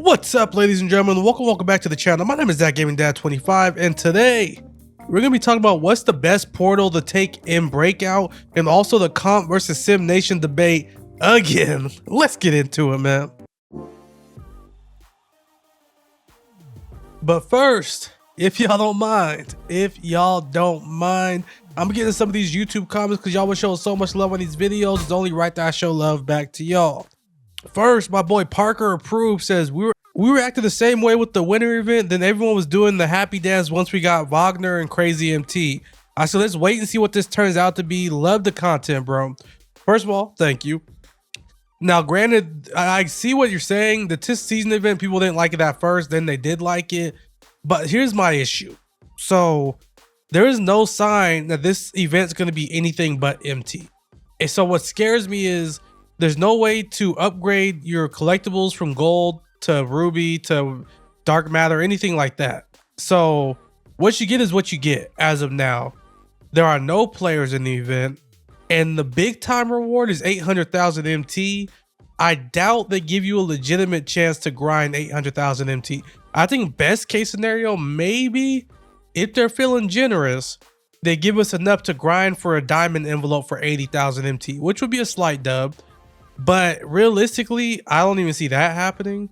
What's up, ladies and gentlemen? Welcome back to the channel. My name is ThatGamingDad25, and today we're gonna be talking about what's the best portal to take in Breakout, and also the comp versus sim nation debate again. Let's get into it, man. But first, if y'all don't mind, I'm getting some of these YouTube comments because y'all would show so much love on these videos. It's only right that I show love back to y'all. First, my boy Parker Approved says we were acting the same way with the winter event. Then everyone was doing the happy dance once we got Wagner and Crazy MT. I said, let's wait and see what this turns out to be. Love the content, bro. First of all, thank you. Now, granted, I see what you're saying. The TIS season event, people didn't like it at first. Then they did like it. But here's my issue. So there is no sign that this event's going to be anything but MT. And so what scares me is there's no way to upgrade your collectibles from gold to ruby to dark matter, anything like that. So what you get is what you get as of now. There are no players in the event, and the big time reward is 800,000 MT. I doubt they give you a legitimate chance to grind 800,000 MT. I think best case scenario, maybe if they're feeling generous, they give us enough to grind for a diamond envelope for 80,000 MT, which would be a slight dub. But realistically, I don't even see that happening.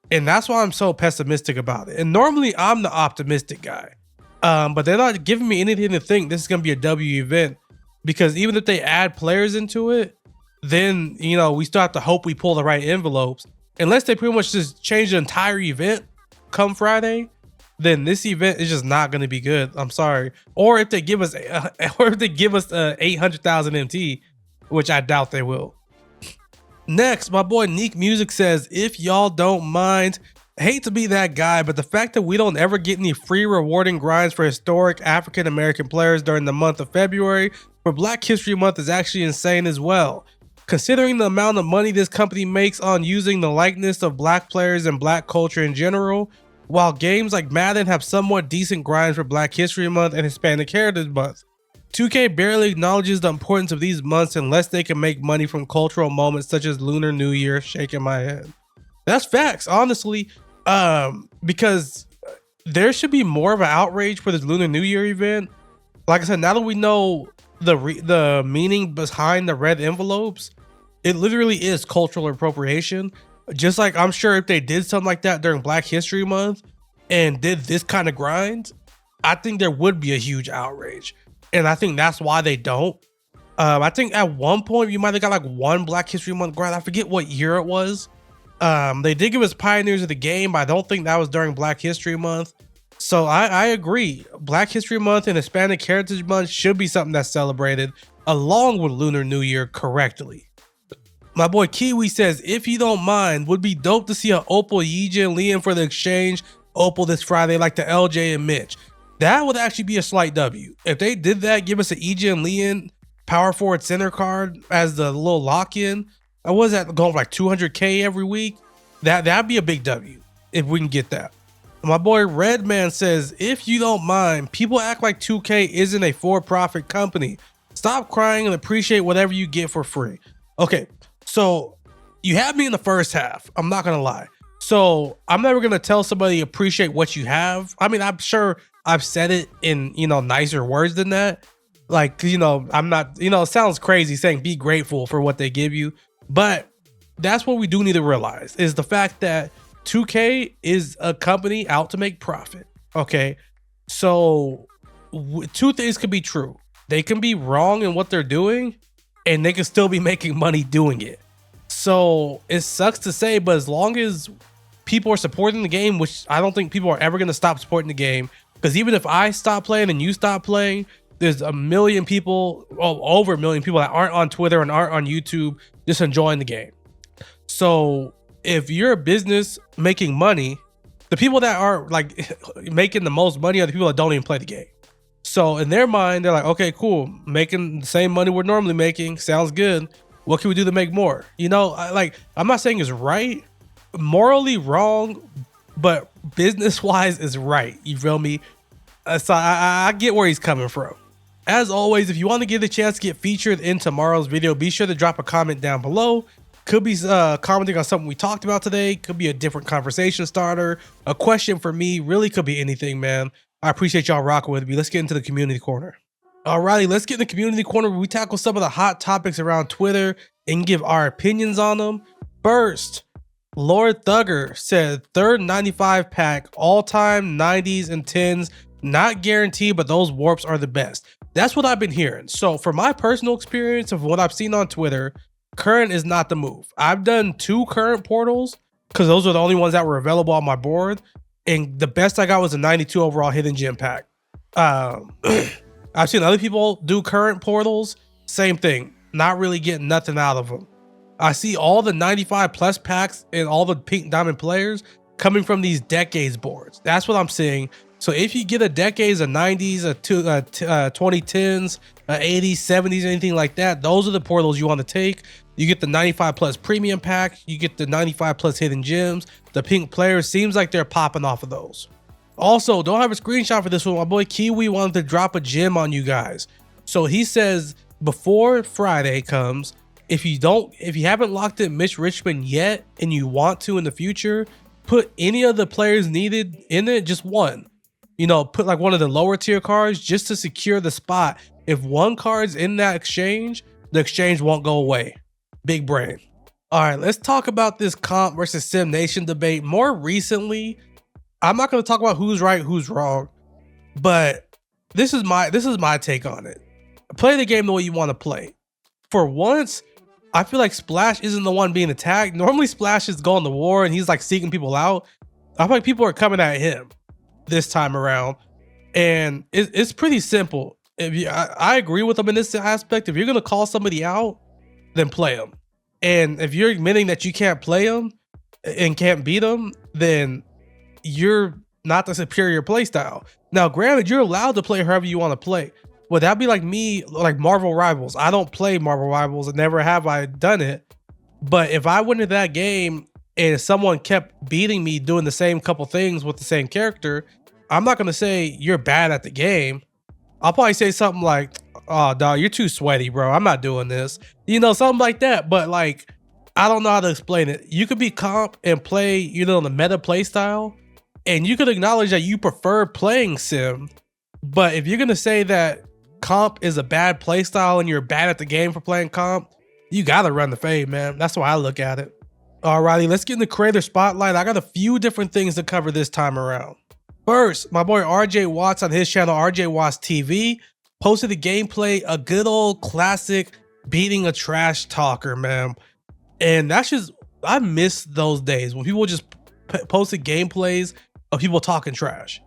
And that's why I'm so pessimistic about it. And normally I'm the optimistic guy. But they're not giving me anything to think this is going to be a W event. Because even if they add players into it, then, you know, we still have to hope we pull the right envelopes. Unless they pretty much just change the entire event come Friday, then this event is just not going to be good. I'm sorry. Or if they give us 800,000 MT, which I doubt they will. Next, my boy Neek Music says, if y'all don't mind, I hate to be that guy, but the fact that we don't ever get any free rewarding grinds for historic African American players during the month of February for Black History Month is actually insane as well. Considering the amount of money this company makes on using the likeness of Black players and Black culture in general, while games like Madden have somewhat decent grinds for Black History Month and Hispanic Heritage Month. 2K barely acknowledges the importance of these months unless they can make money from cultural moments such as Lunar New Year. Shaking my head. That's facts, honestly, because there should be more of an outrage for this Lunar New Year event. Like I said, now that we know the meaning behind the red envelopes, it literally is cultural appropriation. Just like I'm sure if they did something like that during Black History Month and did this kind of grind, I think there would be a huge outrage. And I think that's why they don't. I think at one point you might have got like one Black History Month grind. I forget what year it was. They did give us Pioneers of the Game, but I don't think that was during Black History Month. So I agree. Black History Month and Hispanic Heritage Month should be something that's celebrated along with Lunar New Year correctly. My boy Kiwi says, if you don't mind, would be dope to see an Opal, Yijin, and Liam for the exchange Opal this Friday like the LJ and Mitch. That would actually be a slight W. If they did that, give us an EJ and Leon power forward center card as the little lock-in. I was that going for like 200K every week. That'd be a big W if we can get that. My boy Redman says, if you don't mind, people act like 2K isn't a for-profit company. Stop crying and appreciate whatever you get for free. Okay, so you had me in the first half. I'm not gonna lie. So I'm never gonna tell somebody appreciate what you have. I mean, I'm sure I've said it in, you know, nicer words than that. Like, you know, I'm not, you know, it sounds crazy saying be grateful for what they give you. But that's what we do need to realize is the fact that 2K is a company out to make profit. Okay. So two things could be true. They can be wrong in what they're doing and they can still be making money doing it. So it sucks to say, but as long as people are supporting the game, which I don't think people are ever going to stop supporting the game, because even if I stop playing and you stop playing, there's a million people, over a million people that aren't on Twitter and aren't on YouTube just enjoying the game. So if you're a business making money, the people that are like making the most money are the people that don't even play the game. So in their mind, they're like, okay, cool, making the same money we're normally making, sounds good. What can we do to make more? You know, I'm not saying it's right, morally wrong, but business wise is right. You feel me? So I get where he's coming from. As always, if you want to get a chance to get featured in tomorrow's video, be sure to drop a comment down below. Could be commenting on something we talked about today. Could be a different conversation starter. A question for me. Really could be anything, man. I appreciate y'all rocking with me. Let's get into the community corner. Alrighty, let's get in the community corner where we tackle some of the hot topics around Twitter and give our opinions on them. First, Lord Thugger said third 95 pack, all-time 90s and 10s, not guaranteed, but those warps are the best. That's what I've been hearing. So for my personal experience of what I've seen on Twitter, current is not the move. I've done 2 current portals because those are the only ones that were available on my board. And the best I got was a 92 overall hidden gem pack. I've seen other people do current portals. Same thing. Not really getting nothing out of them. I see all the 95 plus packs and all the pink diamond players coming from these decades boards. That's what I'm seeing. So if you get a decades, a 90s, a 2010s, a 80s, 70s, anything like that, those are the portals you want to take. You get the 95 plus premium pack. You get the 95 plus hidden gems. The pink players seems like they're popping off of those. Also, don't have a screenshot for this one. My boy Kiwi wanted to drop a gem on you guys. So he says before Friday comes, if you haven't locked in Mitch Richmond yet and you want to in the future, put any of the players needed in it, just one. You know, put like one of the lower tier cards just to secure the spot. If one card's in that exchange, the exchange won't go away. Big brain. All right, let's talk about this comp versus Sim Nation debate. More recently, I'm not going to talk about who's right, who's wrong, but this is my take on it. Play the game the way you want to play. For once, I feel like Splash isn't the one being attacked. Normally Splash is going to war and he's like seeking people out. I feel like people are coming at him this time around, and it's pretty simple. I agree with them in this aspect. If you're going to call somebody out, then play them. And if you're admitting that you can't play them and can't beat them, then you're not the superior playstyle. Now, granted, you're allowed to play however you want to play. Would that be like me, like Marvel Rivals? I don't play Marvel Rivals and never have I done it. But if I went into that game and someone kept beating me doing the same couple things with the same character, I'm not going to say you're bad at the game. I'll probably say something like, oh, dog, you're too sweaty, bro. I'm not doing this. You know, something like that. But like, I don't know how to explain it. You could be comp and play, you know, the meta play style, and you could acknowledge that you prefer playing sim. But if you're going to say that comp is a bad play style and you're bad at the game for playing comp, you got to run the fade, man. That's why I look at it. Alrighty, let's get in the creator spotlight. I got a few different things to cover this time around. First, my boy RJ Watts on his channel, RJ Watts TV, posted a gameplay, a good old classic beating a trash talker, man. And that's just, I miss those days when people just posted gameplays of people talking trash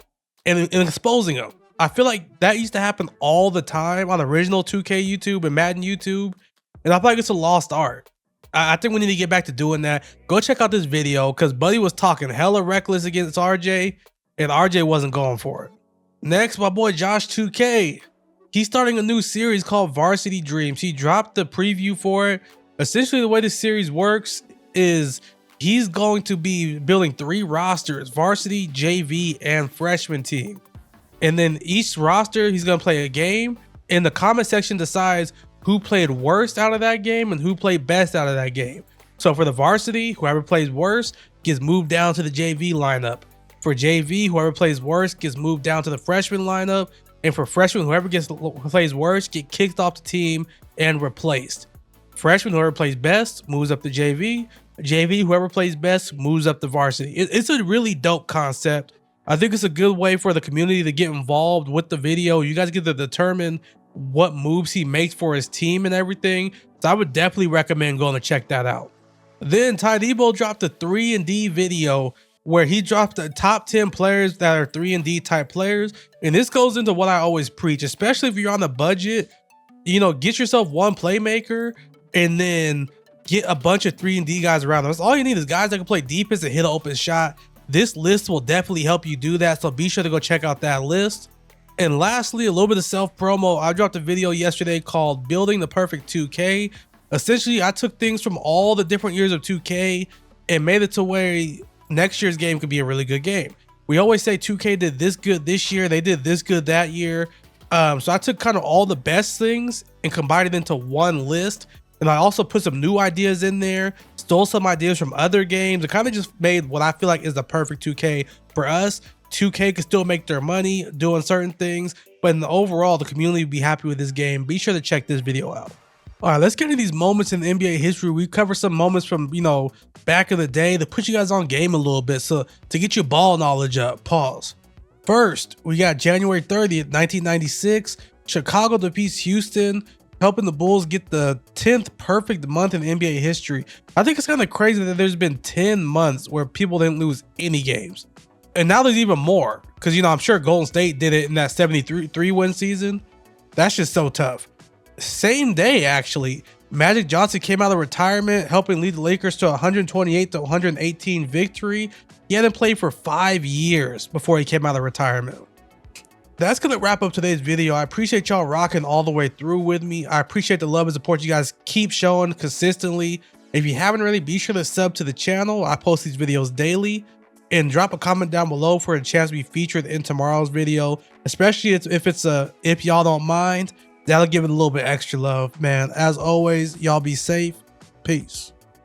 and exposing them. I feel like that used to happen all the time on original 2K YouTube and Madden YouTube. And I feel like it's a lost art. I think we need to get back to doing that. Go check out this video because Buddy was talking hella reckless against RJ and RJ wasn't going for it. Next, my boy Josh 2K. He's starting a new series called Varsity Dreams. He dropped the preview for it. Essentially, the way this series works is he's going to be building 3 rosters: varsity, JV, and freshman team. And then each roster, he's going to play a game. And the comment section decides who played worst out of that game and who played best out of that game. So for the varsity, whoever plays worst gets moved down to the JV lineup. For JV, whoever plays worst gets moved down to the freshman lineup. And for freshmen, whoever plays worst get kicked off the team and replaced. Freshman, whoever plays best moves up to JV. JV, whoever plays best moves up to varsity. It's a really dope concept. I think it's a good way for the community to get involved with the video. You guys get to determine what moves he makes for his team and everything. So I would definitely recommend going to check that out. Then Ty Debo dropped a 3&D video where he dropped the top 10 players that are 3&D type players. And this goes into what I always preach, especially if you're on a budget. You know, get yourself one playmaker and then get a bunch of 3&D guys around them. That's all you need, is guys that can play defense and hit an open shot. This list will definitely help you do that. So be sure to go check out that list. And lastly, a little bit of self promo. I dropped a video yesterday called Building the Perfect 2K. Essentially, I took things from all the different years of 2K and made it to where next year's game could be a really good game. We always say 2K did this good this year, they did this good that year. So I took kind of all the best things and combined it into one list. And I also put some new ideas in there stole some ideas from other games. It kind of just made what I feel like is the perfect 2K for us. 2K can still make their money doing certain things, but in the overall, the community will be happy with this game. Be sure to check this video out. All right, let's get into these moments in the NBA history. We cover some moments from, back in the day to put you guys on game a little bit, so to get your ball knowledge up. Pause. First, we got January 30th, 1996. Chicago defeats Houston, helping the Bulls get the 10th perfect month in NBA history. I think it's kind of crazy that there's been 10 months where people didn't lose any games. And now there's even more, because, I'm sure Golden State did it in that 73 win season. That's just so tough. Same day, actually, Magic Johnson came out of retirement, helping lead the Lakers to a 128-118 victory. He hadn't played for 5 years before he came out of retirement. That's going to wrap up today's video. I appreciate y'all rocking all the way through with me. I appreciate the love and support you guys keep showing consistently. If you haven't already, be sure to sub to the channel. I post these videos daily. And drop a comment down below for a chance to be featured in tomorrow's video, especially if y'all don't mind. That'll give it a little bit extra love, man. As always, y'all be safe. Peace.